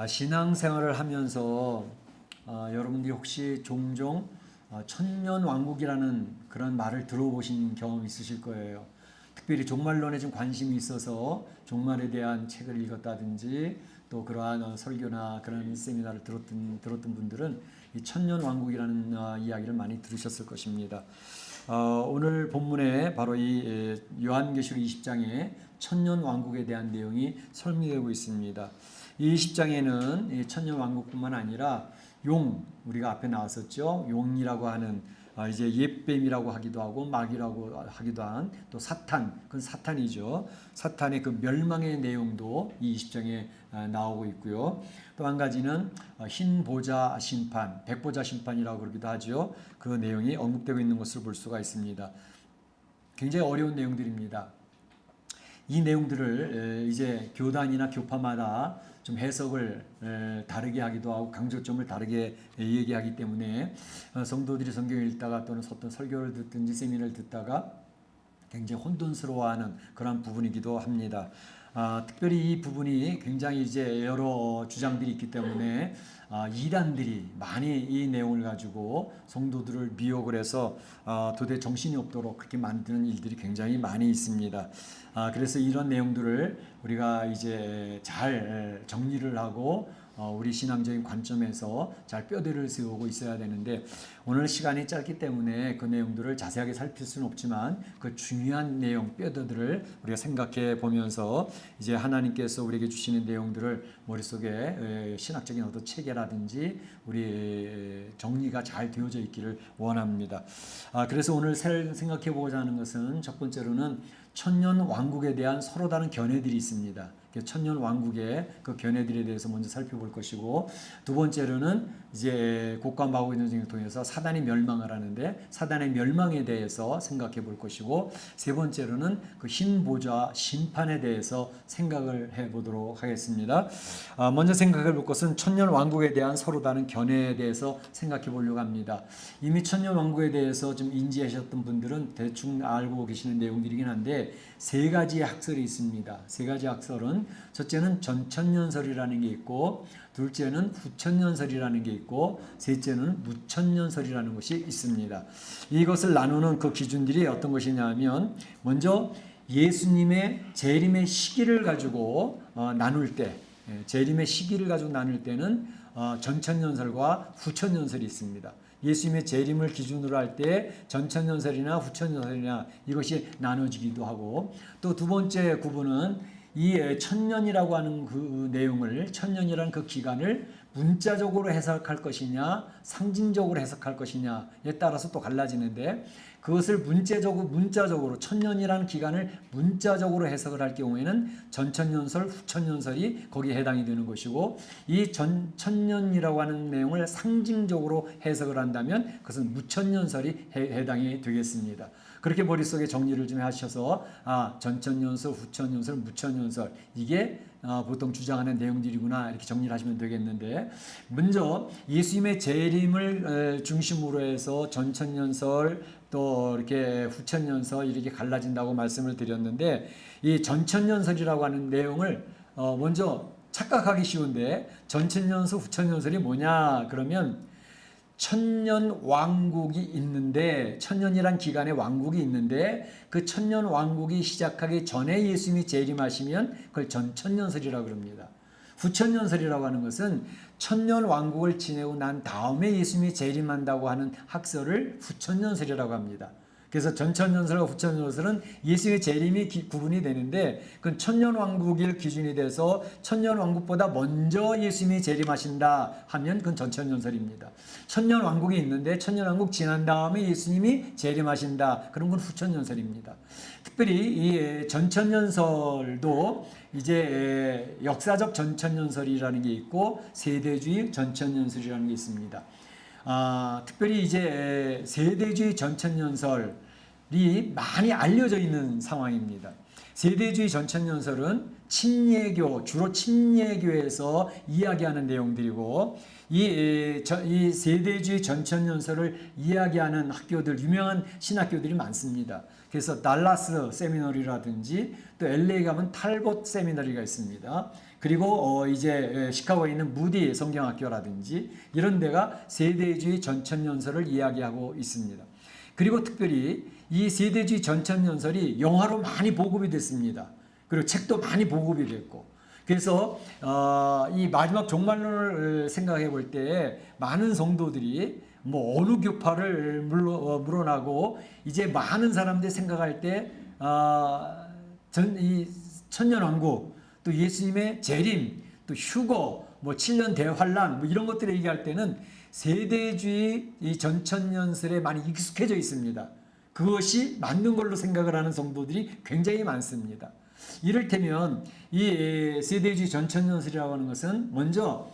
신앙생활을 하면서 여러분들이 혹시 종종 천년왕국이라는 그런 말을 들어보신 경험 있으실 거예요. 특별히 종말론에 좀 관심이 있어서 종말에 대한 책을 읽었다든지 또 그러한 설교나 그런 세미나를 들었던 분들은 이 천년왕국이라는 이야기를 많이 들으셨을 것입니다. 오늘 본문에 바로 이 요한계시록 20장에 천년왕국에 대한 내용이 설명되고 있습니다. 이 20장에는 천년왕국뿐만 아니라 우리가 앞에 나왔었죠. 용이라고 하는 이제 옛뱀이라고 하기도 하고 마귀라고 하기도 한 또 사탄, 그건 사탄이죠. 사탄의 그 멸망의 내용도 이 20장에 나오고 있고요. 또 한 가지는 흰 보좌 심판, 백보좌 심판이라고 그러기도 하죠. 그 내용이 언급되고 있는 것을 볼 수가 있습니다. 굉장히 어려운 내용들입니다. 이 내용들을 이제 교단이나 교파마다 좀 해석을 다르게 하기도 하고 강조점을 다르게 얘기하기 때문에 성도들이 성경을 읽다가 또는 어떤 설교를 듣든지 세미나를 듣다가 굉장히 혼돈스러워하는 그런 부분이기도 합니다. 특별히 이 부분이 굉장히 이제 여러 주장들이 있기 때문에 이단들이 많이 이 내용을 가지고 성도들을 미혹을 해서 도대체 정신이 없도록 그렇게 만드는 일들이 굉장히 많이 있습니다. 그래서 이런 내용들을 우리가 이제 잘 정리를 하고 우리 신앙적인 관점에서 잘 뼈대를 세우고 있어야 되는데 오늘 시간이 짧기 때문에 그 내용들을 자세하게 살필 수는 없지만 그 중요한 내용 뼈대들을 우리가 생각해 보면서 이제 하나님께서 우리에게 주시는 내용들을 머릿속에 신학적인 어떤 체계라든지 우리 정리가 잘 되어져 있기를 원합니다. 그래서 오늘 생각해 보고자 하는 것은 첫 번째로는 천년 왕국에 대한 서로 다른 견해들이 있습니다. 천년 왕국의 그 견해들에 대해서 먼저 살펴볼 것이고, 두 번째로는 이제 곡과 마곡의 전쟁을 통해서 사단이 멸망을 하는데 사단의 멸망에 대해서 생각해 볼 것이고, 세 번째로는 그 흰 보좌 심판에 대해서 생각을 해 보도록 하겠습니다. 먼저 생각해 볼 것은 천년 왕국에 대한 서로 다른 견해에 대해서 생각해 보려고 합니다. 이미 천년 왕국에 대해서 좀 인지하셨던 분들은 대충 알고 계시는 내용들이긴 한데 세 가지의 학설이 있습니다. 세 가지 학설은 첫째는 전천년설이라는 게 있고, 둘째는 후천년설이라는 게 있고, 셋째는 무천년설이라는 것이 있습니다. 이것을 나누는 그 기준들이 어떤 것이냐면, 먼저 예수님의 재림의 시기를 가지고 나눌 때, 재림의 시기를 가지고 나눌 때는 전천년설과 후천년설이 있습니다. 예수님의 재림을 기준으로 할 때 전천년설이나 후천년설이나 이것이 나눠지기도 하고, 또 두 번째 구분은 이 천년이라고 하는 그 내용을, 천년이라는 그 기간을 문자적으로 해석할 것이냐 상징적으로 해석할 것이냐에 따라서 또 갈라지는데, 그것을 문자적으로 천년이라는 기간을 문자적으로 해석을 할 경우에는 전천년설, 후천년설이 거기에 해당이 되는 것이고, 이 천년이라고 하는 내용을 상징적으로 해석을 한다면 그것은 무천년설이 해당이 되겠습니다. 그렇게 머릿속에 정리를 좀 하셔서 전천년설, 후천년설, 무천년설 이게 보통 주장하는 내용들이구나 이렇게 정리를 하시면 되겠는데, 먼저 예수님의 재림을 중심으로 해서 전천년설 또 이렇게 후천년설 이렇게 갈라진다고 말씀을 드렸는데, 이 전천년설이라고 하는 내용을 먼저 착각하기 쉬운데 전천년설, 후천년설이 뭐냐 그러면 천년 왕국이 있는데, 천년이란 기간의 왕국이 있는데 그 천년 왕국이 시작하기 전에 예수님이 재림하시면 그걸 전천년설이라고 그럽니다. 후천년설이라고 하는 것은 천년 왕국을 지내고 난 다음에 예수님이 재림한다고 하는 학설을 후천년설이라고 합니다. 그래서 전천년설과 후천년설은 예수의 재림이 구분이 되는데, 그건 천년왕국일 기준이 돼서 천년왕국보다 먼저 예수님이 재림하신다 하면 그건 전천년설입니다. 천년왕국이 있는데 천년왕국 지난 다음에 예수님이 재림하신다, 그런 건 후천년설입니다. 특별히 이 전천년설도 이제 역사적 전천년설이라는 게 있고 세대주의 전천년설이라는 게 있습니다. 특별히 이제 세대주의 전천년설이 많이 알려져 있는 상황입니다. 세대주의 전천년설은 주로 침례교에서 이야기하는 내용들이고, 이 세대주의 전천년설을 이야기하는 학교들, 유명한 신학교들이 많습니다. 그래서 달라스 세미너리라든지 또 LA 가면 탈봇 세미너리가 있습니다. 그리고 이제 시카고에 있는 무디 성경학교라든지 이런 데가 세대주의 전천연설을 이야기하고 있습니다. 그리고 특별히 이 세대주의 전천연설이 영화로 많이 보급이 됐습니다. 그리고 책도 많이 보급이 됐고, 그래서 이 마지막 종말론을 생각해 볼 때 많은 성도들이 뭐 어느 교파를 물어나고 이제 많은 사람들이 생각할 때 이 천년왕국, 또 예수님의 재림, 또 휴거, 뭐 7년 대환란 뭐 이런 것들을 얘기할 때는 세대주의 이 전천연설에 많이 익숙해져 있습니다. 그것이 맞는 걸로 생각을 하는 성도들이 굉장히 많습니다. 이를테면 이 세대주의 전천연설이라고 하는 것은 먼저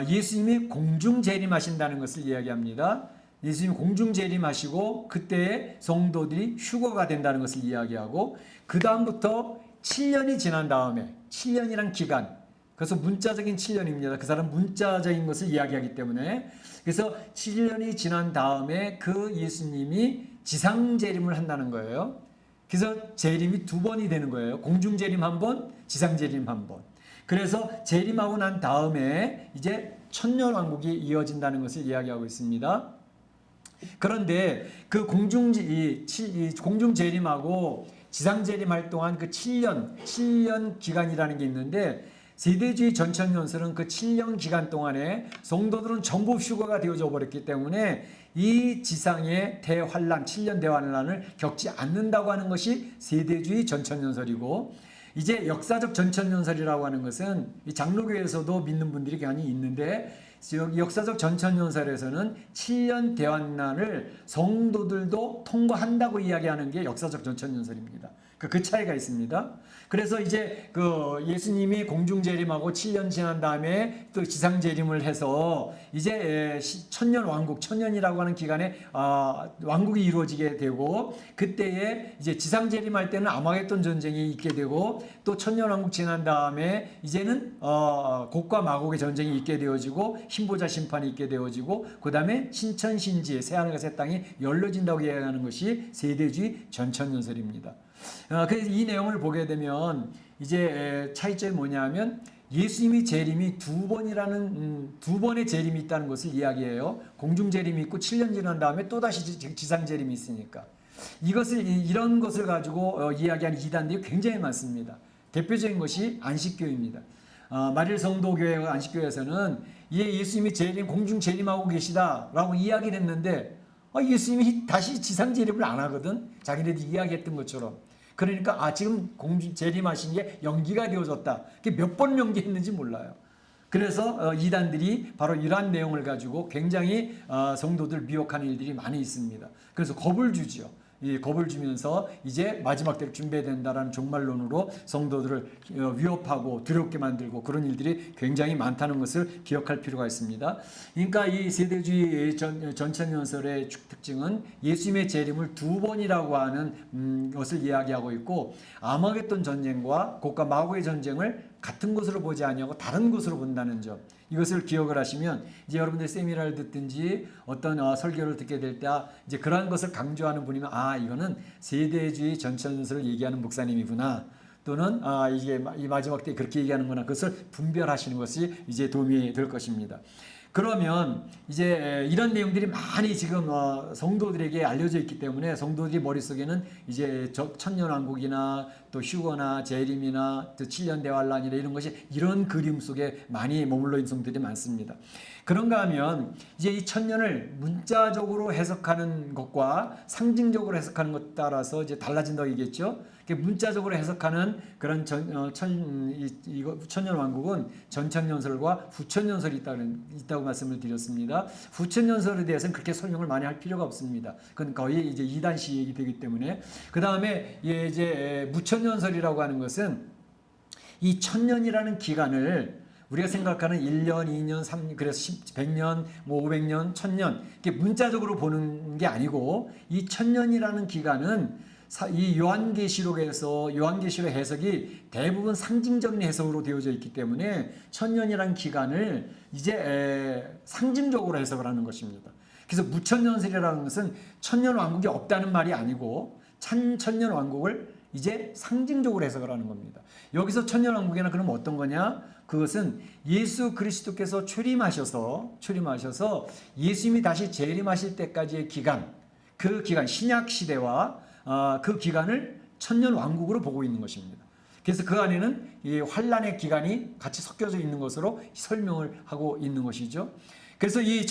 예수님이 공중 재림하신다는 것을 이야기합니다. 예수님이 공중 재림하시고 그때 성도들이 휴거가 된다는 것을 이야기하고, 그 다음부터 7년이 지난 다음에, 7년이란 기간, 그래서 문자적인 7년입니다. 그 사람 문자적인 것을 이야기하기 때문에, 그래서 7년이 지난 다음에 그 예수님이 지상 재림을 한다는 거예요. 그래서 재림이 두 번이 되는 거예요. 공중 재림 한 번, 지상 재림 한 번. 그래서 재림하고 난 다음에 이제 천년 왕국이 이어진다는 것을 이야기하고 있습니다. 그런데 그 공중 재림하고 지상 재림할 동안 그 7년 기간이라는 게 있는데, 세대주의 전천연설은 그 7년 기간 동안에 성도들은 전부 휴거가 되어져 버렸기 때문에 이 지상의 대환란, 7년 대환란을 겪지 않는다고 하는 것이 세대주의 전천연설이고, 이제 역사적 전천연설이라고 하는 것은 이 장로교에서도 믿는 분들이 많이 있는데, 역사적 전천연설에서는 7년 대환란을 성도들도 통과한다고 이야기하는 게 역사적 전천연설입니다. 그 차이가 있습니다. 그래서 이제 그 예수님이 공중 재림하고 7년 지난 다음에 또 지상 재림을 해서 이제 천년 왕국, 천년이라고 하는 기간에 왕국이 이루어지게 되고, 그때에 이제 지상 재림할 때는 아마겟돈 전쟁이 있게 되고, 또 천년 왕국 지난 다음에 이제는 곡과 마곡의 전쟁이 있게 되어지고, 흰보자 심판이 있게 되어지고, 그 다음에 신천신지 새하늘과 새 땅이 열려진다고 이야기하는 것이 세대주의 전천연설입니다. 그래서 이 내용을 보게 되면 이제 차이점이 뭐냐면, 예수님이 재림이 두 번의 재림이 있다는 것을 이야기해요. 공중 재림이 있고 7년 지난 다음에 또다시 지상 재림이 있으니까, 이런 것을 가지고 이야기하는 이단들이 굉장히 많습니다. 대표적인 것이 안식교입니다. 마릴 성도교회 안식교에서는 예수님이 공중 재림하고 계시다라고 이야기를 했는데, 예수님이 다시 지상 재림을 안 하거든. 자기네들이 이야기했던 것처럼. 그러니까 지금 공중 재림하신 게 연기가 되어졌다. 몇 번 연기했는지 몰라요. 그래서 이단들이 바로 이러한 내용을 가지고 굉장히 성도들 미혹하는 일들이 많이 있습니다. 그래서 겁을 주죠. 이 겁을 주면서 이제 마지막 때를 준비해야 된다라는 종말론으로 성도들을 위협하고 두렵게 만들고, 그런 일들이 굉장히 많다는 것을 기억할 필요가 있습니다. 그러니까 이 세대주의 전천연설의 특징은 예수님의 재림을 두 번이라고 하는 것을 이야기하고 있고, 아마겟돈 전쟁과 곡과 마곡의 전쟁을 같은 것으로 보지 아니하고 다른 것으로 본다는 점, 이것을 기억을 하시면 이제 여러분들 세미나를 듣든지 어떤 설교를 듣게 될 때 이제 그러한 것을 강조하는 분이면 이거는 세대주의 전천연설을 얘기하는 목사님이구나, 또는 이게 이 마지막 때 그렇게 얘기하는구나, 그것을 분별하시는 것이 이제 도움이 될 것입니다. 그러면 이제 이런 내용들이 많이 지금 성도들에게 알려져 있기 때문에 성도들이 머릿속에는 이제 천년왕국이나 또 휴거나 재림이나 또 7년 대환란이나 이런 것이 이런 그림 속에 많이 머물러 있는 성도들이 많습니다. 그런가 하면 이제 이 천년을 문자적으로 해석하는 것과 상징적으로 해석하는 것 따라서 이제 달라진다고 얘기했죠. 문자적으로 해석하는 그런 천년 왕국은 전천연설과 후천연설이 있다고 말씀을 드렸습니다. 후천연설에 대해서는 그렇게 설명을 많이 할 필요가 없습니다. 그건 거의 이제 이단식 얘기 되기 때문에. 그 다음에 이제 무천연설이라고 하는 것은 이 천년이라는 기간을 우리가 생각하는 1년, 2년, 3년, 그래서 100년, 500년, 1000년, 이렇게 문자적으로 보는 게 아니고, 이 천년이라는 기간은 이 요한계시록에서 요한계시록 해석이 대부분 상징적인 해석으로 되어져 있기 때문에 천년이라는 기간을 이제 상징적으로 해석을 하는 것입니다. 그래서 무천년설이라는 것은 천년 왕국이 없다는 말이 아니고, 천년 왕국을 이제 상징적으로 해석을 하는 겁니다. 여기서 천년 왕국이나 그럼 어떤 거냐? 그것은 예수 그리스도께서 출임하셔서 예수님이 다시 재림하실 때까지의 기간, 그 기간 신약 시대와 그 기간을 천년 왕국으로 보고 있는 것입니다. 그래서 그 안에는 이 환란의 기간이 같이 섞여져 있는 것으로 설명을 하고 있는 것이죠. 그래서 이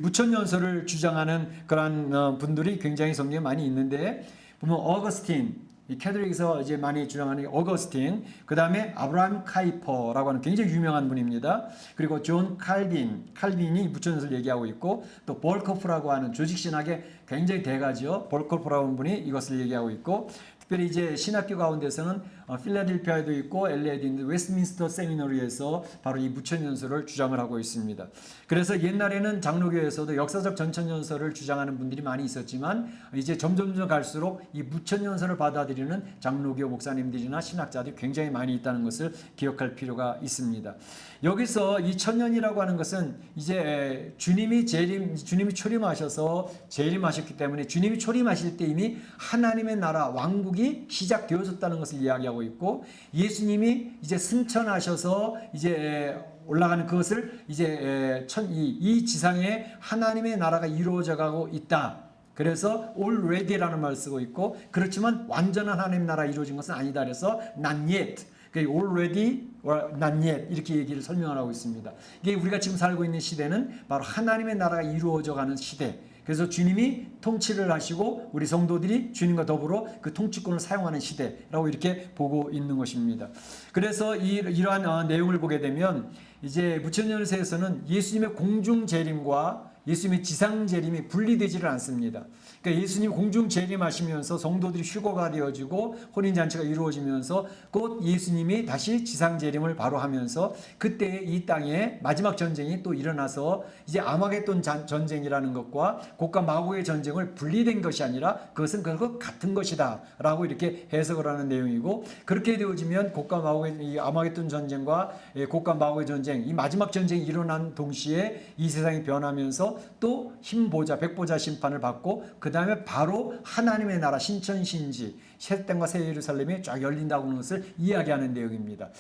무천년설을 주장하는 그러한 분들이 굉장히 성경에 많이 있는데, 보면 어거스틴, 이 캐톨릭에서 이제 많이 주장하는 어거스틴, 그 다음에 아브라함 카이퍼라고 하는 굉장히 유명한 분입니다. 그리고 존 칼빈이 무천년설 얘기하고 있고, 또 볼커프라고 하는 조직신학의 굉장히 대가죠. 볼커프라고 하는 분이 이것을 얘기하고 있고, 특별히 이제 신학교 가운데서는 필라델피아에도 있고 LA에도 있는 웨스트민스터 세미너리에서 바로 이 무천년설을 주장을 하고 있습니다. 그래서 옛날에는 장로교에서도 역사적 전천년설을 주장하는 분들이 많이 있었지만, 이제 점점 갈수록 이 무천년설을 받아들이는 장로교 목사님들이나 신학자들이 굉장히 많이 있다는 것을 기억할 필요가 있습니다. 여기서 이 천년이라고 하는 것은 이제 주님이 초림하셔서 재림하셨기 때문에, 주님이 초림하실 때 이미 하나님의 나라 왕국이 시작되어졌다는 것을 이야기하고 있고, 예수님이 이제 승천하셔서 이제 올라가는 그것을 이제 이 지상에 하나님의 나라가 이루어져 가고 있다. 그래서 already라는 말을 쓰고 있고, 그렇지만 완전한 하나님의 나라 이루어진 것은 아니다. 그래서 not yet, already or not yet 이렇게 얘기를 설명하고 있습니다. 이게 우리가 지금 살고 있는 시대는 바로 하나님의 나라가 이루어져 가는 시대. 그래서 주님이 통치를 하시고 우리 성도들이 주님과 더불어 그 통치권을 사용하는 시대라고 이렇게 보고 있는 것입니다. 그래서 이러한 내용을 보게 되면 이제 무천년세에서는 예수님의 공중 재림과 예수님의 지상 재림이 분리되지를 않습니다. 그러니까 예수님이 공중 재림하시면서 성도들이 휴거가 되어지고 혼인잔치가 이루어지면서 곧 예수님이 다시 지상 재림을 바로 하면서 그때 이 땅에 마지막 전쟁이 또 일어나서 이제 아마겟돈 전쟁이라는 것과 곡과 마고의 전쟁을 분리된 것이 아니라 그것은 그것 같은 것이다 라고 이렇게 해석을 하는 내용이고, 그렇게 되어지면 곡과 마고의 이 아마겟돈 전쟁과 곡과 마고의 전쟁, 이 마지막 전쟁이 일어난 동시에 이 세상이 변하면서 또 흰보자 백보자 심판을 받고 그 다음에 바로 하나님의 나라 신천신지 새 땅과 새 예루살렘이 쫙 열린다고 하는 것을 이야기하는 내용입니다.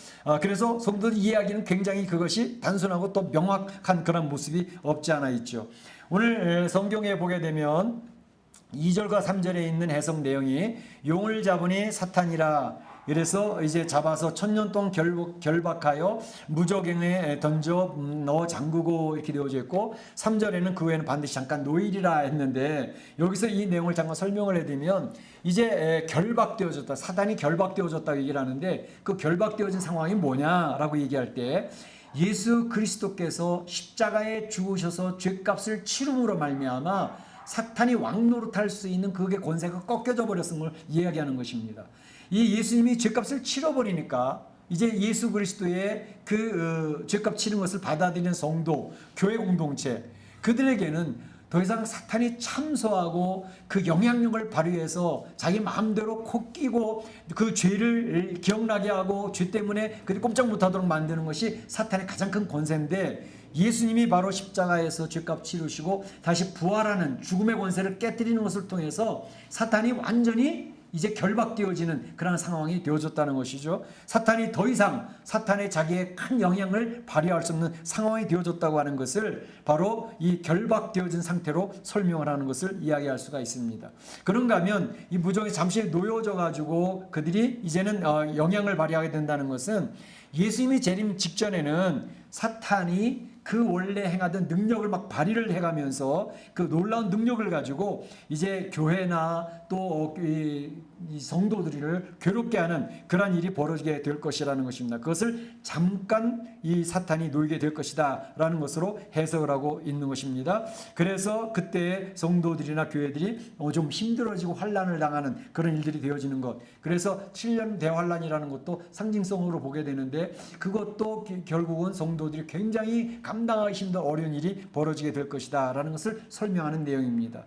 그래서 성도들 이야기는 굉장히 그것이 단순하고 또 명확한 그런 모습이 없지 않아 있죠. 오늘 성경에 보게 되면 2절과 3절에 있는 해석 내용이 용을 잡으니 사탄이라, 그래서 이제 잡아서 천년 동안 결박하여 무저갱에 던져 넣어 잠그고 이렇게 되어져 있고, 3절에는 그 후에는 반드시 잠깐 노일이라 했는데, 여기서 이 내용을 잠깐 설명을 해드리면 이제 결박되어졌다, 사단이 결박되어졌다고 얘기를 하는데, 그 결박되어진 상황이 뭐냐라고 얘기할 때 예수 그리스도께서 십자가에 죽으셔서 죄값을 치rum으로 말미암아 사탄이 왕노릇할 수 있는 그게 권세가 꺾여져 버렸은 걸 이야기하는 것입니다. 이 예수님이 죄값을 치러버리니까 이제 예수 그리스도의 그 죄값 치는 것을 받아들이는 성도, 교회 공동체, 그들에게는 더 이상 사탄이 참소하고 그 영향력을 발휘해서 자기 마음대로 코 끼고 그 죄를 기억나게 하고 죄 때문에 그들 꼼짝 못하도록 만드는 것이 사탄의 가장 큰 권세인데, 예수님이 바로 십자가에서 죄값 치르시고 다시 부활하는 죽음의 권세를 깨뜨리는 것을 통해서 사탄이 완전히 이제 결박되어지는 그런 상황이 되어졌다는 것이죠. 사탄이 더 이상 사탄의 자기의 큰 영향을 발휘할 수 없는 상황이 되어졌다고 하는 것을 바로 이 결박되어진 상태로 설명을 하는 것을 이야기할 수가 있습니다. 그런가 하면 이 무정이 잠시 놓여져 가지고 그들이 이제는 영향을 발휘하게 된다는 것은, 예수님이 재림 직전에는 사탄이 그 원래 행하던 능력을 막 발휘를 해가면서 그 놀라운 능력을 가지고 이제 교회나 또 이 성도들을 괴롭게 하는 그런 일이 벌어지게 될 것이라는 것입니다. 그것을 잠깐 이 사탄이 놓이게 될 것이다 라는 것으로 해석을 하고 있는 것입니다. 그래서 그때 성도들이나 교회들이 좀 힘들어지고 환란을 당하는 그런 일들이 되어지는 것, 그래서 7년 대환란이라는 것도 상징성으로 보게 되는데, 그것도 결국은 성도들이 굉장히 감당하기 힘든 어려운 일이 벌어지게 될 것이다 라는 것을 설명하는 내용입니다.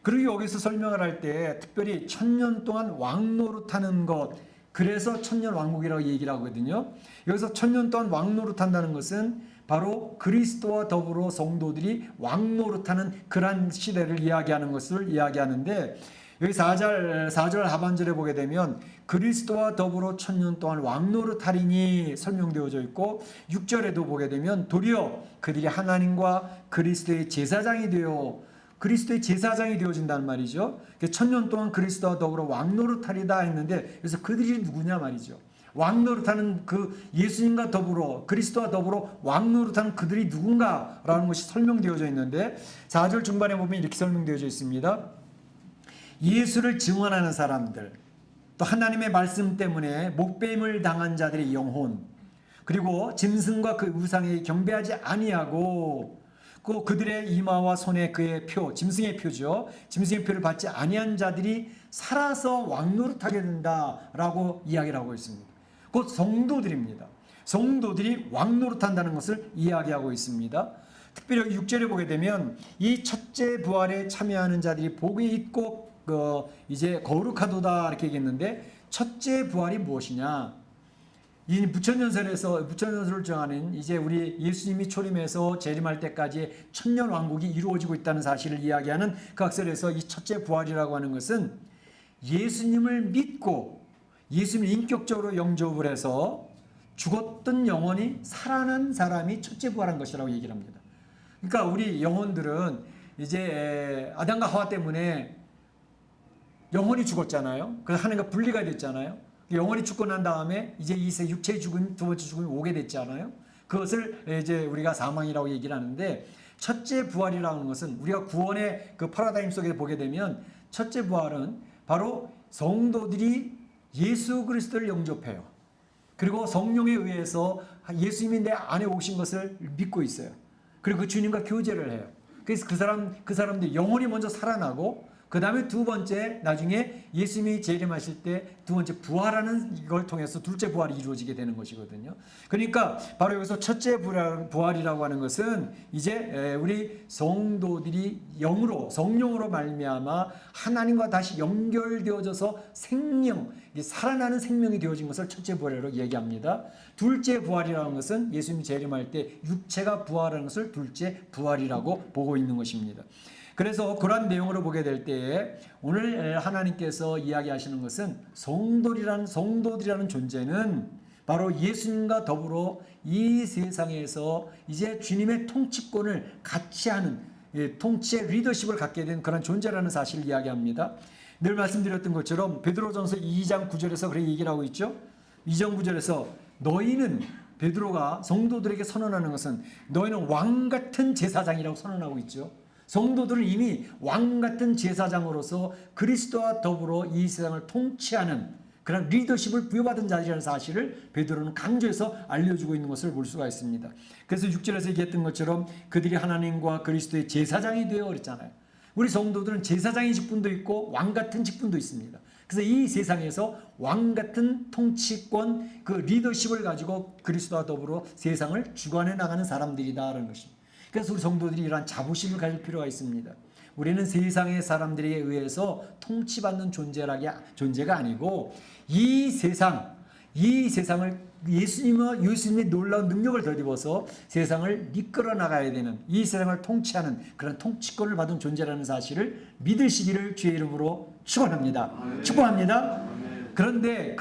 그리고 여기서 설명을 할 때 특별히 1000년 동안 왕노릇하는 것, 그래서 천년 왕국이라고 얘기를 하거든요. 여기서 1000년 동안 왕노릇한다는 것은 바로 그리스도와 더불어 성도들이 왕노릇하는 그러한 시대를 이야기하는 것을 이야기하는데, 여기 4절 하반절에 보게 되면 그리스도와 더불어 천년 동안 왕노릇하리니 설명되어져 있고 6절에도 보게 되면 도리어 그들이 하나님과 그리스도의 제사장이 되어진다는 말이죠. 천년 동안 그리스도와 더불어 왕노릇하리다 했는데 그래서 그들이 누구냐 말이죠. 왕노릇하는 그 예수님과 더불어 그리스도와 더불어 왕노릇하는 그들이 누군가라는 것이 설명되어져 있는데 4절 중반에 보면 이렇게 설명되어져 있습니다. 예수를 증언하는 사람들, 또 하나님의 말씀 때문에 목배임을 당한 자들의 영혼, 그리고 짐승과 그 우상에 경배하지 아니하고 그들의 이마와 손에 그의 표, 짐승의 표죠. 짐승의 표를 받지 아니한 자들이 살아서 왕노릇하게 된다라고 이야기를 하고 있습니다. 곧 성도들입니다. 성도들이 왕노릇한다는 것을 이야기하고 있습니다. 특별히 6절에 보게 되면 이 첫째 부활에 참여하는 자들이 복이 있고 이제 거룩하도다 이렇게 얘기했는데 첫째 부활이 무엇이냐? 이 부천연설을 정하는 이제 우리 예수님이 초림해서 재림할 때까지 천년 왕국이 이루어지고 있다는 사실을 이야기하는 그 학설에서 이 첫째 부활이라고 하는 것은 예수님을 믿고 예수님을 인격적으로 영접을 해서 죽었던 영혼이 살아난 사람이 첫째 부활한 것이라고 얘기를 합니다. 그러니까 우리 영혼들은 이제 아담과 하와 때문에 영혼이 죽었잖아요. 그래서 하나님과 분리가 됐잖아요. 영혼이 죽고 난 다음에 이제 이 육체의 죽음, 두 번째 죽음이 오게 됐잖아요. 그것을 이제 우리가 사망이라고 얘기를 하는데 첫째 부활이라는 것은 우리가 구원의 그 파라다임 속에 보게 되면 첫째 부활은 바로 성도들이 예수 그리스도를 영접해요. 그리고 성령에 의해서 예수님이 내 안에 오신 것을 믿고 있어요. 그리고 그 주님과 교제를 해요. 그래서 그 사람들 영혼이 먼저 살아나고 그 다음에 두 번째 나중에 예수님이 재림하실 때 두 번째 부활하는 이걸 통해서 둘째 부활이 이루어지게 되는 것이거든요. 그러니까 바로 여기서 첫째 부활이라고 하는 것은 이제 우리 성도들이 성령으로 말미암아 하나님과 다시 연결되어져서 살아나는 생명이 되어진 것을 첫째 부활이라고 얘기합니다. 둘째 부활이라는 것은 예수님이 재림할 때 육체가 부활하는 것을 둘째 부활이라고 보고 있는 것입니다. 그래서 그러한 내용으로 보게 될 때에 오늘 하나님께서 이야기하시는 것은 성도들이라는 존재는 바로 예수님과 더불어 이 세상에서 이제 주님의 통치권을 같이 하는 통치의 리더십을 갖게 된 그런 존재라는 사실을 이야기합니다. 늘 말씀드렸던 것처럼 베드로전서 2장 9절에서 그렇게 얘기를 하고 있죠. 2장 9절에서 너희는 베드로가 성도들에게 선언하는 것은 너희는 왕같은 제사장이라고 선언하고 있죠. 성도들은 이미 왕같은 제사장으로서 그리스도와 더불어 이 세상을 통치하는 그런 리더십을 부여받은 자들이라는 사실을 베드로는 강조해서 알려주고 있는 것을 볼 수가 있습니다. 그래서 6절에서 얘기했던 것처럼 그들이 하나님과 그리스도의 제사장이 되어 그랬잖아요. 우리 성도들은 제사장의 직분도 있고 왕같은 직분도 있습니다. 그래서 이 세상에서 왕같은 통치권, 그 리더십을 가지고 그리스도와 더불어 세상을 주관해 나가는 사람들이다라는 것입니다. 그래서 우리 성도들이 이러한 자부심을 가질 필요가 있습니다. 우리는 세상의 사람들에 의해서 통치받는 존재가 아니고 이 세상을 예수님의 놀라운 능력을 덧입어서 세상을 이끌어 나가야 되는, 이 세상을 통치하는 그런 통치권을 받은 존재라는 사실을 믿으시기를 주의 이름으로 축원합니다. 축복합니다. 그런데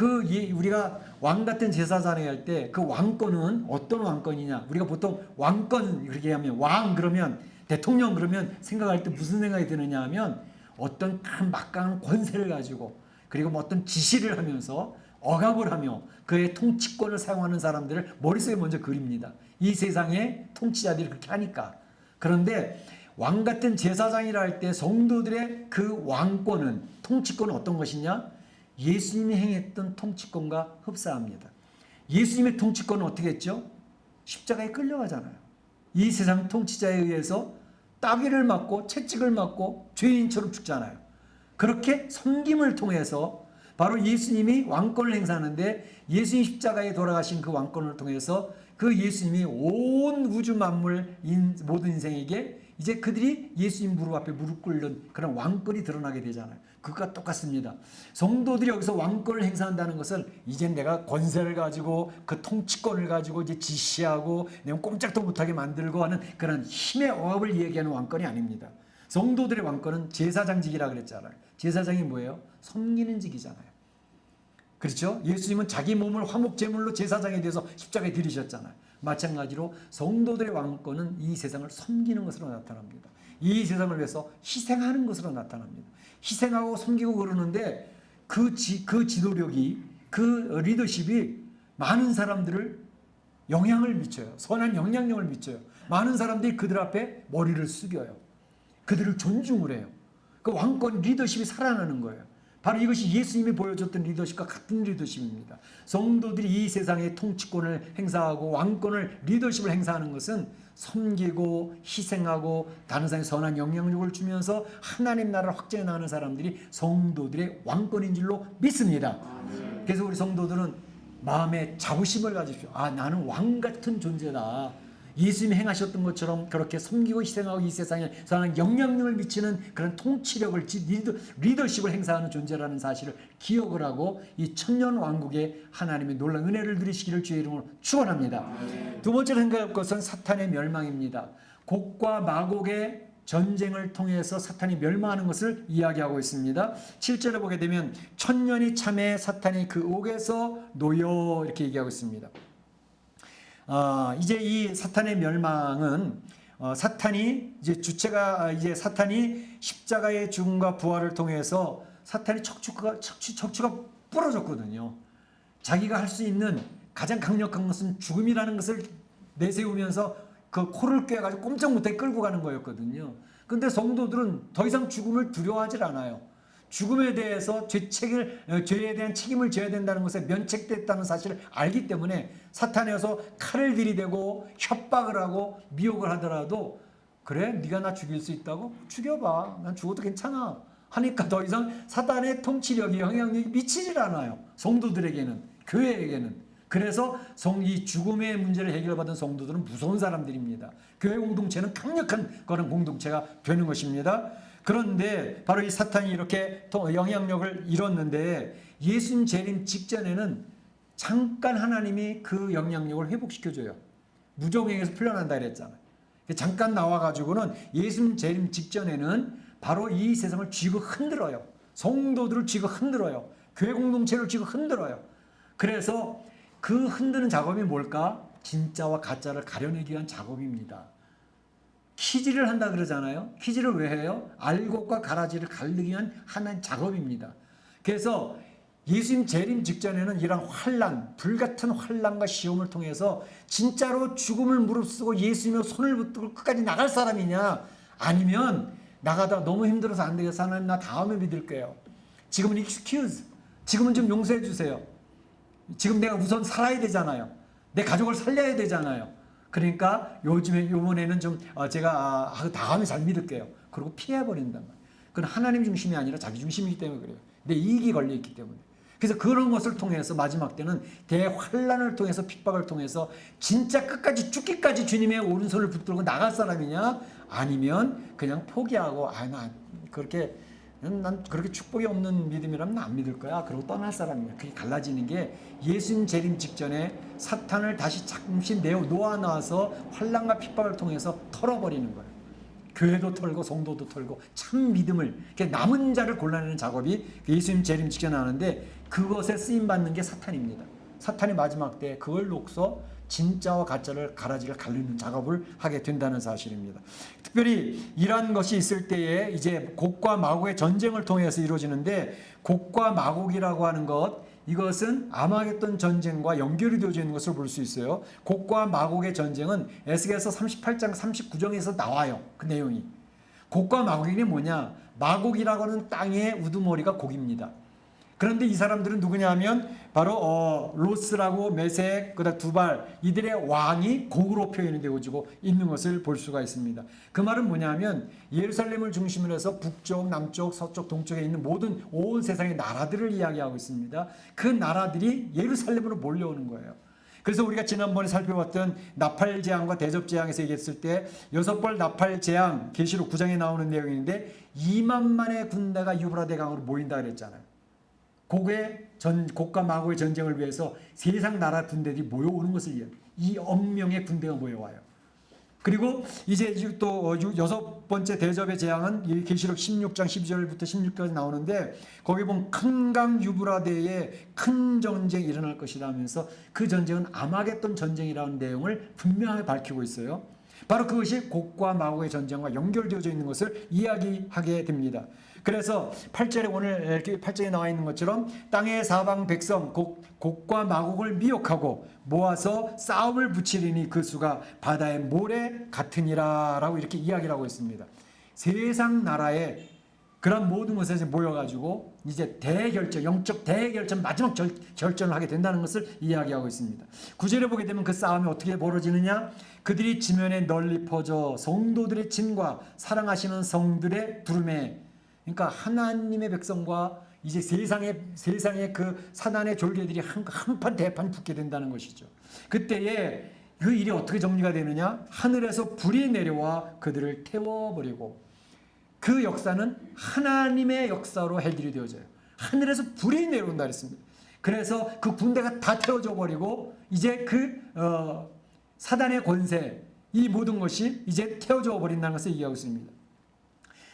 우리가 왕 같은 제사장을 할 때 그 왕권은 어떤 왕권이냐? 우리가 보통 왕권 그렇게 하면 왕 그러면 대통령 그러면 생각할 때 무슨 생각이 드느냐 하면 어떤 큰 막강한 권세를 가지고 그리고 뭐 어떤 지시를 하면서 억압을 하며 그의 통치권을 사용하는 사람들을 머릿속에 먼저 그립니다. 이 세상의 통치자들이 그렇게 하니까. 그런데 왕 같은 제사장이라 할 때 성도들의 그 왕권은, 통치권은 어떤 것이냐? 예수님이 행했던 통치권과 흡사합니다. 예수님의 통치권은 어떻게 했죠? 십자가에 끌려가잖아요. 이 세상 통치자에 의해서 따귀를 맞고 채찍을 맞고 죄인처럼 죽잖아요. 그렇게 섬김을 통해서 바로 예수님이 왕권을 행사하는데 예수님 십자가에 돌아가신 그 왕권을 통해서 그 예수님이 온 우주 만물 모든 인생에게 이제 그들이 예수님 무릎 앞에 무릎 꿇는 그런 왕권이 드러나게 되잖아요. 그것과 똑같습니다. 성도들이 여기서 왕권을 행사한다는 것은 이제 내가 권세를 가지고 그 통치권을 가지고 이제 지시하고 내가 꼼짝도 못하게 만들고 하는 그런 힘의 억압을 얘기하는 왕권이 아닙니다. 성도들의 왕권은 제사장직이라 그랬잖아요. 제사장이 뭐예요? 섬기는 직이잖아요. 그렇죠? 예수님은 자기 몸을 화목제물로 제사장에 대해서 십자가에 들이셨잖아요. 마찬가지로 성도들의 왕권은 이 세상을 섬기는 것으로 나타납니다. 이 세상을 위해서 희생하는 것으로 나타납니다. 희생하고 섬기고 그러는데 그 지도력이, 그 리더십이 많은 사람들을 영향을 미쳐요. 선한 영향력을 미쳐요. 많은 사람들이 그들 앞에 머리를 숙여요. 그들을 존중을 해요. 그 왕권 리더십이 살아나는 거예요. 바로 이것이 예수님이 보여줬던 리더십과 같은 리더십입니다. 성도들이 이 세상의 통치권을 행사하고 왕권을, 리더십을 행사하는 것은 섬기고 희생하고 다른 사람에 선한 영향력을 주면서 하나님 나라를 확장해 나가는 사람들이 성도들의 왕권인 줄로 믿습니다. 그래서 우리 성도들은 마음에 자부심을 가지십시오. 아, 나는 왕 같은 존재다. 예수님이 행하셨던 것처럼 그렇게 섬기고 희생하고 이 세상에 선한 영향력을 미치는 그런 통치력을, 리더십을 행사하는 존재라는 사실을 기억을 하고 이 천년 왕국에 하나님의 놀라운 은혜를 누리시기를 주의 이름으로 축원합니다. 두 번째로 생각할 것은 사탄의 멸망입니다. 곡과 마곡의 전쟁을 통해서 사탄이 멸망하는 것을 이야기하고 있습니다. 7절에 보게 되면 천년이 참에 사탄이 그 옥에서 놓여 이렇게 얘기하고 있습니다. 이제 이 사탄의 멸망은 사탄이 이제 주체가 이제 사탄이 십자가의 죽음과 부활을 통해서 사탄의 척추가 부러졌거든요. 자기가 할 수 있는 가장 강력한 것은 죽음이라는 것을 내세우면서 그 코를 꿰가지고 꼼짝 못하게 끌고 가는 거였거든요. 근데 성도들은 더 이상 죽음을 두려워하지 않아요. 죽음에 대해서 죄에 대한 책임을 져야 된다는 것에 면책됐다는 사실을 알기 때문에 사탄에 와서 칼을 들이대고 협박을 하고 미혹을 하더라도 그래? 네가 나 죽일 수 있다고? 죽여봐. 난 죽어도 괜찮아. 하니까 더 이상 사탄의 통치력이, 영향력이 미치질 않아요. 성도들에게는, 교회에게는. 그래서 이 죽음의 문제를 해결받은 성도들은 무서운 사람들입니다. 교회 공동체는 강력한 그런 공동체가 되는 것입니다. 그런데 바로 이 사탄이 이렇게 영향력을 잃었는데 예수님 재림 직전에는 잠깐 하나님이 그 영향력을 회복시켜줘요. 무저갱에서 풀려난다 그랬잖아요. 잠깐 나와가지고는 예수님 재림 직전에는 바로 이 세상을 쥐고 흔들어요. 성도들을 쥐고 흔들어요. 교회 공동체를 쥐고 흔들어요. 그래서 그 흔드는 작업이 뭘까? 진짜와 가짜를 가려내기 위한 작업입니다. 키질을 한다 그러잖아요. 키질을 왜 해요? 알곡과 가라지를 가르기 위한 하나의 작업입니다. 그래서 예수님 재림 직전에는 이런 환난, 불같은 환난과 시험을 통해서 진짜로 죽음을 무릅쓰고 예수님의 손을 붙들고 끝까지 나갈 사람이냐, 아니면 나가다 너무 힘들어서 안 되겠어, 하나님 나 다음에 믿을게요. 지금은 excuse, 지금은 좀 용서해 주세요. 지금 내가 우선 살아야 되잖아요. 내 가족을 살려야 되잖아요. 그러니까 요번에는 좀 제가 다음에 잘 믿을게요. 그리고 피해버린단 말이에요. 그건 하나님 중심이 아니라 자기 중심이기 때문에 그래요. 내 이익이 걸려있기 때문에. 그래서 그런 것을 통해서 마지막 때는 대환란을 통해서, 핍박을 통해서 진짜 끝까지 죽기까지 주님의 오른손을 붙들고 나갈 사람이냐, 아니면 그냥 포기하고 난 그렇게 축복이 없는 믿음이라면 안 믿을 거야. 그러고 떠날 사람이야. 그게 갈라지는 게 예수님 재림 직전에 사탄을 다시 잠시 놓아놔서 환난과 핍박을 통해서 털어버리는 거예요. 교회도 털고 성도도 털고 참 믿음을, 남은 자를 골라내는 작업이 예수님 재림 직전에 하는데, 그것에 쓰임받는 게 사탄입니다. 사탄이 마지막 때 그걸 놓고서 진짜와 가짜를, 가라지를 가르는 작업을 하게 된다는 사실입니다. 특별히 이러한 것이 있을 때에 이제 곡과 마곡의 전쟁을 통해서 이루어지는데, 곡과 마곡이라고 하는 것, 이것은 아마겟돈 전쟁과 연결이 되어져 있는 것을 볼 수 있어요. 곡과 마곡의 전쟁은 에스겔서 38장 39장에서 나와요. 그 내용이. 곡과 마곡이 뭐냐? 마곡이라고 하는 땅의 우두머리가 곡입니다. 그런데 이 사람들은 누구냐 하면 바로 로스라고 메색, 그다음 두발, 이들의 왕이 곡으로 표현이 되어지고 있는 것을 볼 수가 있습니다. 그 말은 뭐냐면 예루살렘을 중심으로 해서 북쪽, 남쪽, 서쪽, 동쪽에 있는 모든 온 세상의 나라들을 이야기하고 있습니다. 그 나라들이 예루살렘으로 몰려오는 거예요. 그래서 우리가 지난번에 살펴봤던 나팔재앙과 대접재앙에서 얘기했을 때 6벌 나팔재앙, 계시록 9장에 나오는 내용인데 2만만의 군대가 유브라데 강으로 모인다 그랬잖아요. 곡과 마곡의 전쟁을 위해서 세상 나라 군대들이 모여오는 것을 이야기해요. 이 엄명의 군대가 모여와요. 그리고 이제 또 여섯 번째 대접의 재앙은 이 계시록 16장 12절부터 16절까지 나오는데 거기 보면 큰 강 유브라데에 큰 전쟁이 일어날 것이다 하면서 그 전쟁은 아마겟돈 전쟁이라는 내용을 분명하게 밝히고 있어요. 바로 그것이 곡과 마곡의 전쟁과 연결되어져 있는 것을 이야기하게 됩니다. 그래서 8절에 오늘 이렇게 8절에 나와 있는 것처럼 땅의 사방 백성 곡과 마곡을 미혹하고 모아서 싸움을 붙이리니 그 수가 바다의 모래 같으니라 라고 이렇게 이야기를 하고 있습니다. 세상 나라에 그런 모든 것에 모여가지고 이제 대결전, 영적 대결전 마지막 결전을 하게 된다는 것을 이야기하고 있습니다. 9절에 보게 되면 그 싸움이 어떻게 벌어지느냐? 그들이 지면에 널리 퍼져 성도들의 진과 사랑하시는 성들의 두름에, 그러니까 하나님의 백성과 이제 세상의 그 사단의 졸개들이 한판 대판 붙게 된다는 것이죠. 그때에 그 일이 어떻게 정리가 되느냐? 하늘에서 불이 내려와 그들을 태워버리고, 그 역사는 하나님의 역사로 해결이 되어져요. 하늘에서 불이 내려온다 그랬습니다. 그래서 그 군대가 다 태워져 버리고 이제 그 사단의 권세, 이 모든 것이 이제 태워져 버린다는 것을 얘기하고 있습니다.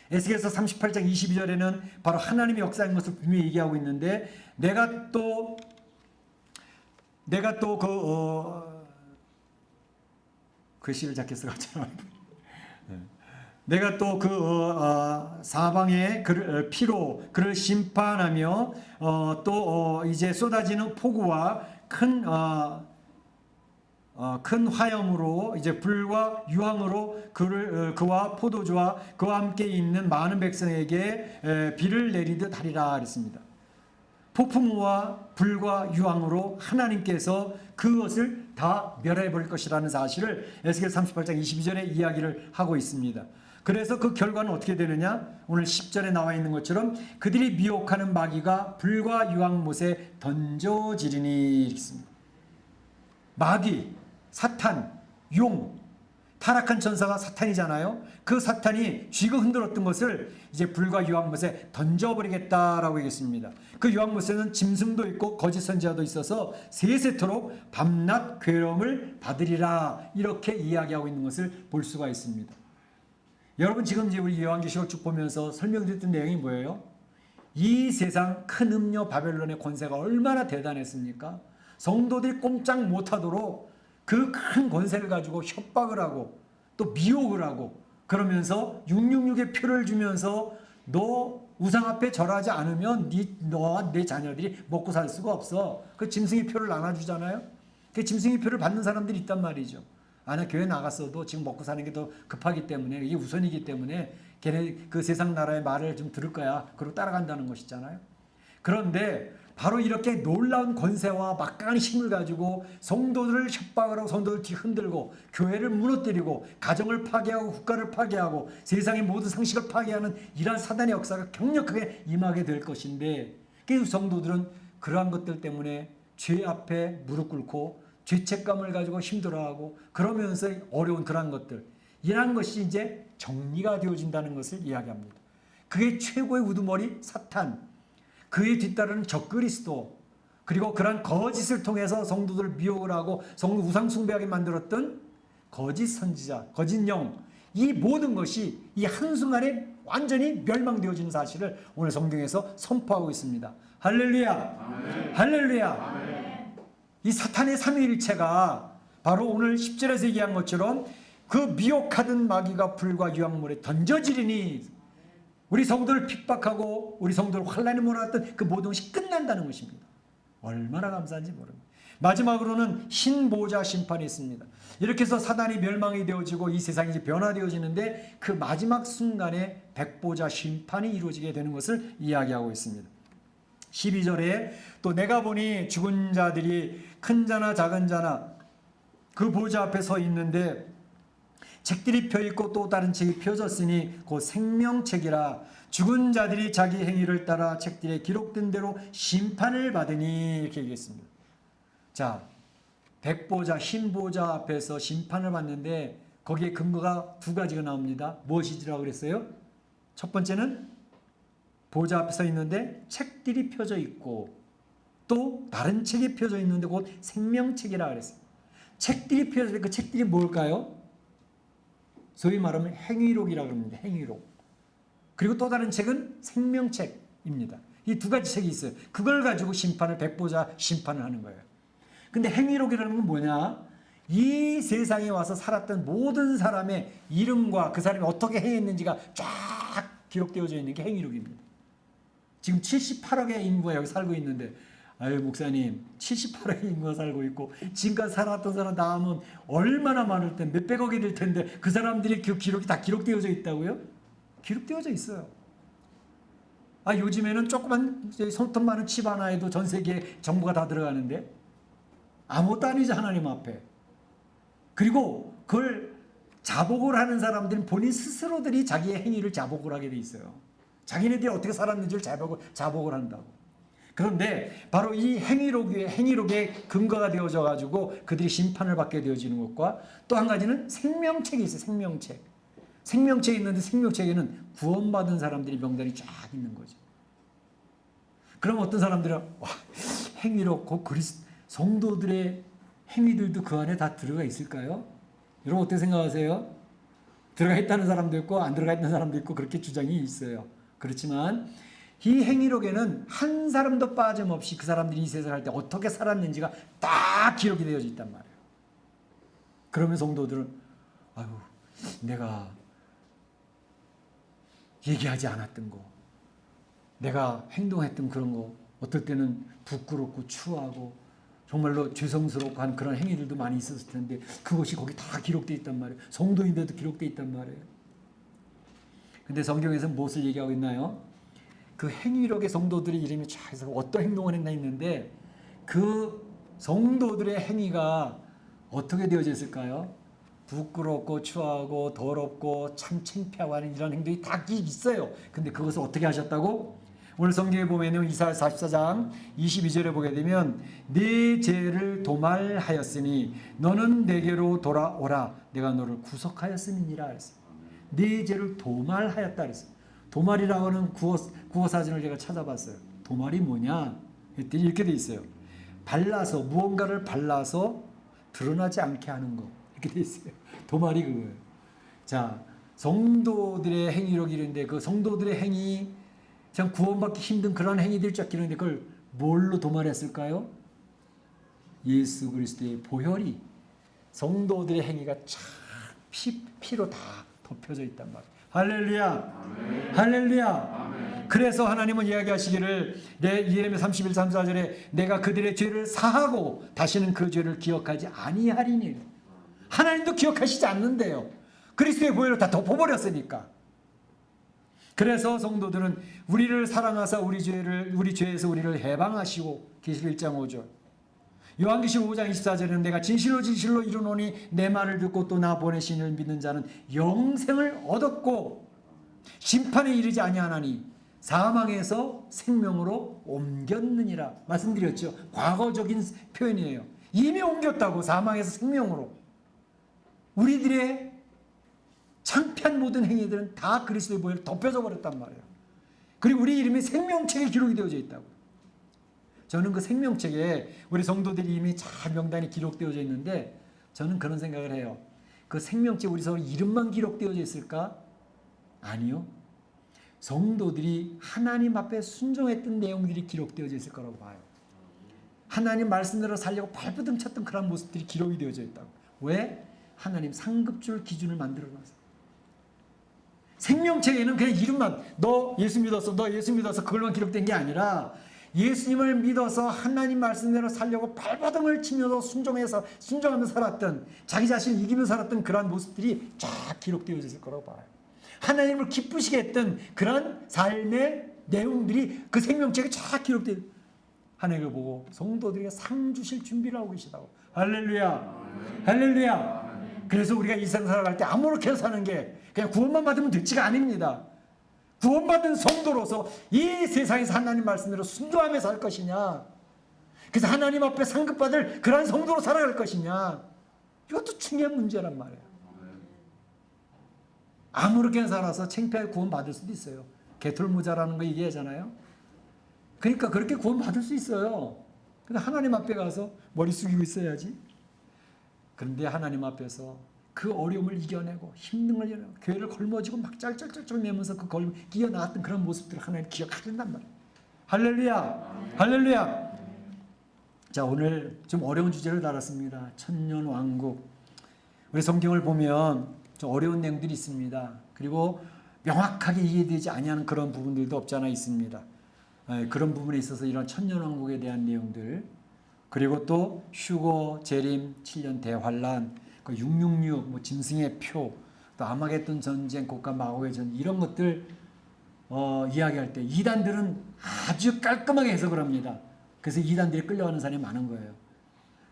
에스겔서 38장 22절에는 바로 하나님의 역사인 것을 분명히 얘기하고 있는데, 내가 또 글씨를 작게 써가지고 내가 또 그 사방에 피로 그를 심판하며 또 이제 쏟아지는 폭우와 큰 화염으로 이제 불과 유황으로 그와 포도주와 그와 함께 있는 많은 백성에게 비를 내리듯 하리라 그랬습니다. 폭풍우와 불과 유황으로 하나님께서 그것을 다 멸해 버릴 것이라는 사실을 에스겔 38장 22절에 이야기를 하고 있습니다. 그래서 그 결과는 어떻게 되느냐? 오늘 10절에 나와 있는 것처럼 그들이 미혹하는 마귀가 불과 유황못에 던져지리니 이렇습니다. 마귀, 사탄, 용, 타락한 천사가 사탄이잖아요. 그 사탄이 쥐고 흔들었던 것을 이제 불과 유황못에 던져버리겠다라고 얘기했습니다. 그 유황못에는 짐승도 있고 거짓 선지자도 있어서 세세토록 밤낮 괴로움을 받으리라, 이렇게 이야기하고 있는 것을 볼 수가 있습니다. 여러분, 지금 이제 우리 요한계시록 쭉 보면서 설명드렸던 내용이 뭐예요? 이 세상 큰 음녀 바벨론의 권세가 얼마나 대단했습니까? 성도들이 꼼짝 못하도록 그 큰 권세를 가지고 협박을 하고 또 미혹을 하고, 그러면서 666의 표를 주면서 너 우상 앞에 절하지 않으면 너와 내 자녀들이 먹고 살 수가 없어. 그 짐승의 표를 나눠주잖아요. 그 짐승의 표를 받는 사람들이 있단 말이죠. 나 교회 나갔어도 지금 먹고 사는 게 더 급하기 때문에, 이게 우선이기 때문에 걔네 그 세상 나라의 말을 좀 들을 거야. 그러고 따라간다는 것이잖아요. 그런데 바로 이렇게 놀라운 권세와 막강한 힘을 가지고 성도들을 협박을 하고 성도들을 흔들고 교회를 무너뜨리고 가정을 파괴하고 국가를 파괴하고 세상의 모든 상식을 파괴하는 이러한 사단의 역사가 강력하게 임하게 될 것인데, 그 성도들은 그러한 것들 때문에 죄 앞에 무릎 꿇고 죄책감을 가지고 힘들어하고 그러면서 어려운 그러한 것들, 이러한 것이 이제 정리가 되어진다는 것을 이야기합니다. 그게 최고의 우두머리 사탄, 그에 뒤따르는 적그리스도, 그리고 그러한 거짓을 통해서 성도들을 미혹을 하고 성도 우상 숭배하게 만들었던 거짓 선지자, 거짓 영, 이 모든 것이 이 한순간에 완전히 멸망되어지는 사실을 오늘 성경에서 선포하고 있습니다. 할렐루야! 아멘. 할렐루야! 아멘. 이 사탄의 삼위일체가 바로 오늘 10절에서 얘기한 것처럼 그 미혹하던 마귀가 불과 유황물에 던져지리니, 우리 성도를 핍박하고 우리 성도를 환난에 몰아왔던 그 모든 것이 끝난다는 것입니다. 얼마나 감사한지 모릅니다. 마지막으로는 흰 보좌 심판이 있습니다. 이렇게 해서 사단이 멸망이 되어지고 이 세상이 이제 변화되어지는데, 그 마지막 순간에 백보좌 심판이 이루어지게 되는 것을 이야기하고 있습니다. 12절에 또 내가 보니 죽은 자들이 큰 자나 작은 자나 그 보좌 앞에 서 있는데 책들이 펴있고 또 다른 책이 펴졌으니 곧 생명책이라. 죽은 자들이 자기 행위를 따라 책들에 기록된 대로 심판을 받으니, 이렇게 얘기했습니다. 자, 백보좌, 흰보좌 앞에서 심판을 받는데 거기에 근거가 두 가지가 나옵니다. 무엇이지라고 그랬어요? 첫 번째는 보좌 앞에 서 있는데 책들이 펴져 있고 또 다른 책이 펴져 있는데 곧 생명책이라 그랬어요. 책들이 펴져 있는데 그 책들이 뭘까요? 소위 말하면 행위록이라고 합니다. 행위록. 그리고 또 다른 책은 생명책입니다. 이 두 가지 책이 있어요. 그걸 가지고 심판을 백보자 심판을 하는 거예요. 근데 행위록이라는 건 뭐냐? 이 세상에 와서 살았던 모든 사람의 이름과 그 사람이 어떻게 행했는지가 쫙 기록되어져 있는 게 행위록입니다. 지금 78억의 인구가 여기 살고 있는데, 아유 목사님 78억의 인구가 살고 있고 지금까지 살았던 사람 다 하면 얼마나 많을 텐데 몇백억이 될 텐데 그 사람들이 그 기록이 다 기록되어져 있다고요? 기록되어져 있어요. 요즘에는 조그만 손톱 많은 칩 하나에도 전 세계에 정보가 다 들어가는데 아무것도 아니죠, 하나님 앞에. 그리고 그걸 자복을 하는 사람들은 본인 스스로들이 자기의 행위를 자복을 하게 돼 있어요. 자기네들이 어떻게 살았는지를 자복을 한다고. 그런데 바로 이 행위록의 근거가 되어져 가지고 그들이 심판을 받게 되어지는 것과 또 한 가지는 생명책이 있어요. 생명책. 생명책이 있는데 생명책에는 구원받은 사람들이 명단이 쫙 있는 거죠. 그럼 어떤 사람들은 행위록, 성도들의 행위들도 그 안에 다 들어가 있을까요? 여러분 어떻게 생각하세요? 들어가 있다는 사람도 있고 안 들어가 있는 사람도 있고 그렇게 주장이 있어요. 그렇지만 이 행위록에는 한 사람도 빠짐없이 그 사람들이 이 세상을 할 때 어떻게 살았는지가 딱 기록이 되어져 있단 말이에요. 그러면 성도들은 내가 얘기하지 않았던 거, 내가 행동했던 그런 거, 어떨 때는 부끄럽고 추하고 정말로 죄송스럽고 한 그런 행위들도 많이 있었을 텐데 그것이 거기 다 기록되어 있단 말이에요. 성도인데도 기록되어 있단 말이에요. 근데 성경에서 무엇을 얘기하고 있나요? 그 행위록의 성도들의 이름이 쫙 있어서 어떤 행동을 했나 있는데 그 성도들의 행위가 어떻게 되어져 있을까요? 부끄럽고 추하고 더럽고 참 창피하고 하는 이런 행동이 다 있어요. 근데 그것을 어떻게 하셨다고? 오늘 성경에 보면 이사야 44장 22절에 보게 되면 네 죄를 도말하였으니 너는 내게로 돌아오라 내가 너를 구속하였음이니라 그랬어요. 네 죄를 도말하였다 그랬어요. 도말이라고 하는 구어 사전을 제가 찾아봤어요. 도말이 뭐냐? 했더니 이렇게 돼 있어요. 발라서 무언가를 발라서 드러나지 않게 하는 거. 이렇게 돼 있어요. 도말이 그거예요. 자, 성도들의 행위록이 이런데 그 성도들의 행위 참 구원받기 힘든 그런 행위들 쫙 기록인데 그걸 뭘로 도말했을까요? 예수 그리스도의 보혈이 성도들의 행위가 참 피로 다 덮여져 있단 말이에요. 할렐루야. 아멘. 할렐루야. 아멘. 그래서 하나님은 이야기하시기를 예레미야 31, 34절에 내가 그들의 죄를 사하고 다시는 그 죄를 기억하지 아니하리니. 하나님도 기억하시지 않는데요. 그리스도의 보혈로 다 덮어버렸으니까. 그래서 성도들은 우리를 사랑하사 우리 죄에서 우리를 해방하시고 계시록 1장 5절. 요한계시록 5장 24절에는 내가 진실로 진실로 이르노니 내 말을 듣고 또 나 보내신 이를 믿는 자는 영생을 얻었고 심판에 이르지 아니하나니 사망에서 생명으로 옮겼느니라 말씀드렸죠. 과거적인 표현이에요. 이미 옮겼다고. 사망에서 생명으로. 우리들의 창피한 모든 행위들은 다 그리스도의 보혈로 덮여져 버렸단 말이에요. 그리고 우리 이름이 생명책에 기록이 되어져 있다고. 저는 그 생명책에 우리 성도들이 이미 잘 명단이 기록되어져 있는데 저는 그런 생각을 해요. 그 생명책 우리 서로 이름만 기록되어져 있을까? 아니요. 성도들이 하나님 앞에 순종했던 내용들이 기록되어져 있을 거라고 봐요. 하나님 말씀대로 살려고 발버둥 쳤던 그런 모습들이 기록이 되어져 있다고. 왜? 하나님 상급줄 기준을 만들어놨어요. 생명책에는 그냥 이름만 너 예수 믿었어 그걸만 기록된 게 아니라 예수님을 믿어서 하나님 말씀대로 살려고 발버둥을 치면서 순종하면서 살았던 자기 자신을 이기면서 살았던 그러한 모습들이 쫙 기록되어져 있을 거라고 봐요. 하나님을 기쁘시게 했던 그런 삶의 내용들이 그 생명책에 쫙 기록되어 하나님을 보고 성도들에게 상 주실 준비를 하고 계시다고. 할렐루야. 할렐루야. 그래서 우리가 이 세상 살아갈 때 아무렇게나 사는 게 그냥 구원만 받으면 될지가 아닙니다. 구원받은 성도로서 이 세상에서 하나님 말씀대로 순종하며 살 것이냐, 그래서 하나님 앞에 상급받을 그러한 성도로 살아갈 것이냐, 이것도 중요한 문제란 말이에요. 아무렇게나 살아서 창피하게 구원받을 수도 있어요. 개털모자라는 거 얘기하잖아요. 그러니까 그렇게 구원받을 수 있어요. 근데 하나님 앞에 가서 머리 숙이고 있어야지. 그런데 하나님 앞에서 그 어려움을 이겨내고 힘든 걸 이겨내고 교회를 걸머지고 막 짤짤짤짤 매면서 그 걸음 이겨나갔던 그런 모습들을 하나님 기억하신단 말이에요. 할렐루야, 할렐루야. 자, 오늘 좀 어려운 주제를 다뤘습니다. 천년왕국. 우리 성경을 보면 좀 어려운 내용들이 있습니다. 그리고 명확하게 이해되지 아니하는 그런 부분들도 없지 않아 있습니다. 그런 부분에 있어서 이런 천년왕국에 대한 내용들, 그리고 또 휴거, 재림, 7년 대환란, 그 666, 뭐 짐승의 표, 또 아마겟돈 전쟁, 곡과 마고의 전쟁, 이런 것들 이야기할 때 이단들은 아주 깔끔하게 해석을 합니다. 그래서 이단들이 끌려가는 사람이 많은 거예요.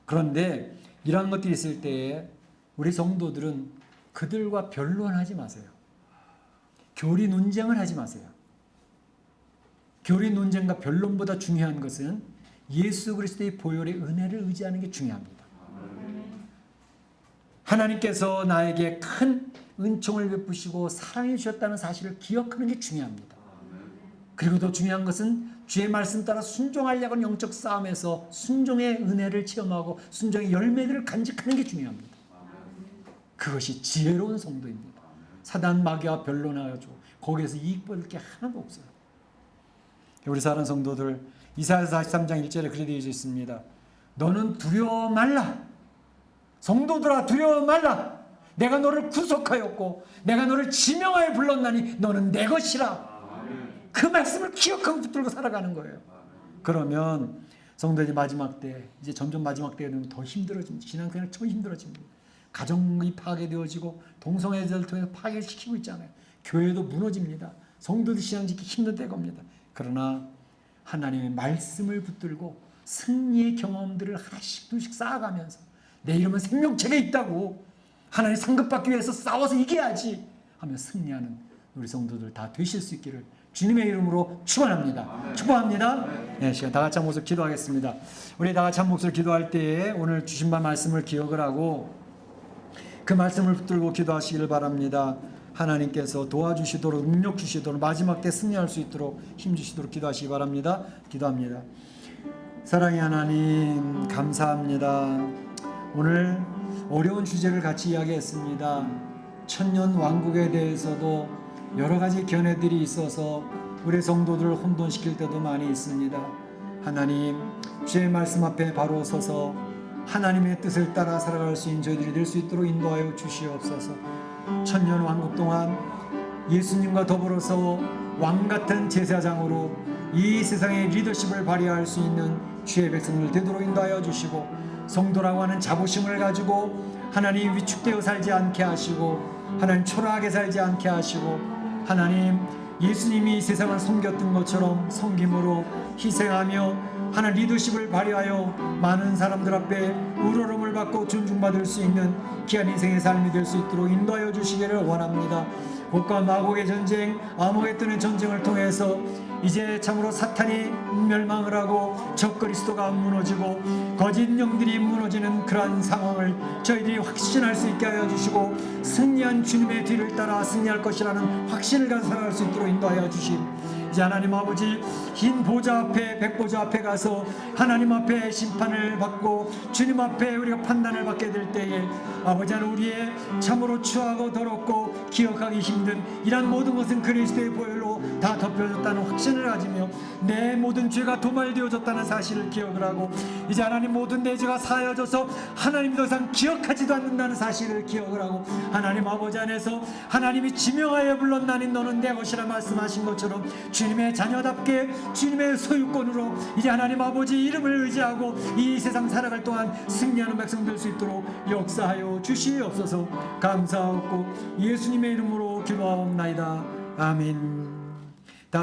그런데 이런 것들이 있을 때에 우리 성도들은 그들과 변론하지 마세요. 교리 논쟁을 하지 마세요. 교리 논쟁과 변론보다 중요한 것은 예수 그리스도의 보혈의 은혜를 의지하는 게 중요합니다. 하나님께서 나에게 큰 은총을 베푸시고 사랑해 주셨다는 사실을 기억하는 게 중요합니다. 그리고 더 중요한 것은 주의 말씀 따라 순종하려고 하는 영적 싸움에서 순종의 은혜를 체험하고 순종의 열매들을 간직하는 게 중요합니다. 그것이 지혜로운 성도입니다. 사단 마귀와 변론하여주고 거기에서 이익 받을 게 하나도 없어요. 우리 사랑하는 성도들, 이사야서 43장 1절에 그렇게 되어 있습니다. 너는 두려워 말라. 성도들아, 두려워 말라. 내가 너를 구속하였고 내가 너를 지명하여 불렀나니 너는 내 것이라. 그 말씀을 기억하고 붙들고 살아가는 거예요. 그러면 성도들이 마지막 때, 이제 점점 마지막 때가 되면 더 힘들어집니다. 신앙생활 더 힘들어집니다. 가정이 파괴되어지고 동성애자를 통해서 파괴시키고 있잖아요. 교회도 무너집니다. 성도들 신앙 지키기 힘든 때가 옵니다. 그러나 하나님의 말씀을 붙들고 승리의 경험들을 하나씩 둘씩 쌓아가면서 내 이름은 생명책에 있다고, 하나님 상급받기 위해서 싸워서 이겨야지 하며 승리하는 우리 성도들 다 되실 수 있기를 주님의 이름으로 축원합니다. 축복합니다. 네, 시간 다 같이 한 목소리 기도하겠습니다. 우리 다 같이 한 목소리 기도할 때에 오늘 주신 말씀을 기억을 하고 그 말씀을 붙들고 기도하시기를 바랍니다. 하나님께서 도와주시도록, 능력 주시도록, 마지막 때 승리할 수 있도록 힘 주시도록 기도하시기 바랍니다. 기도합니다. 사랑의 하나님, 감사합니다. 오늘 어려운 주제를 같이 이야기했습니다. 천년 왕국에 대해서도 여러 가지 견해들이 있어서 우리 성도들을 혼돈시킬 때도 많이 있습니다. 하나님, 주의 말씀 앞에 바로 서서 하나님의 뜻을 따라 살아갈 수 있는 저희들이 될 수 있도록 인도하여 주시옵소서. 천년 왕국 동안 예수님과 더불어서 왕같은 제사장으로 이 세상의 리더십을 발휘할 수 있는 주의 백성을 되도록 인도하여 주시고, 성도라고 하는 자부심을 가지고 하나님 위축되어 살지 않게 하시고, 하나님 초라하게 살지 않게 하시고, 하나님 예수님이 세상을 섬겼던 것처럼 섬김으로 희생하며 하나님 리더십을 발휘하여 많은 사람들 앞에 우러름을 받고 존중받을 수 있는 귀한 인생의 삶이 될 수 있도록 인도하여 주시기를 원합니다. 곡과 마곡의 전쟁, 아모겟돈의 전쟁을 통해서 이제 참으로 사탄이 멸망을 하고 적그리스도가 무너지고 거짓 영들이 무너지는 그러한 상황을 저희들이 확신할 수 있게 하여 주시고, 승리한 주님의 뒤를 따라 승리할 것이라는 확신을 가지고 살아갈 수 있도록 인도하여 주심. 이제 하나님 아버지, 흰 보좌 앞에, 백보좌 앞에 가서 하나님 앞에 심판을 받고 주님 앞에 우리가 판단을 받게 될 때에 아버지 하나님, 우리의 참으로 추하고 더럽고 기억하기 힘든 이런 모든 것은 그리스도의 보혈로 다 덮여졌다는 확신을 가지며 내 모든 죄가 도말되어졌다는 사실을 기억을 하고, 이제 하나님 모든 내 죄가 사여져서 하나님이 더 이상 기억하지도 않는다는 사실을 기억을 하고, 하나님 아버지 안에서 하나님이 지명하여 불렀나니 너는 내 것이라 말씀하신 것처럼 주님의 자녀답게 주님의 소유권으로 이제 하나님 아버지 이름을 의지하고 이 세상 살아갈 동안 승리하는 백성 될 수 있도록 역사하여 주시옵소서. 감사하고 예수님의 이름으로 기도하옵나이다. 아멘.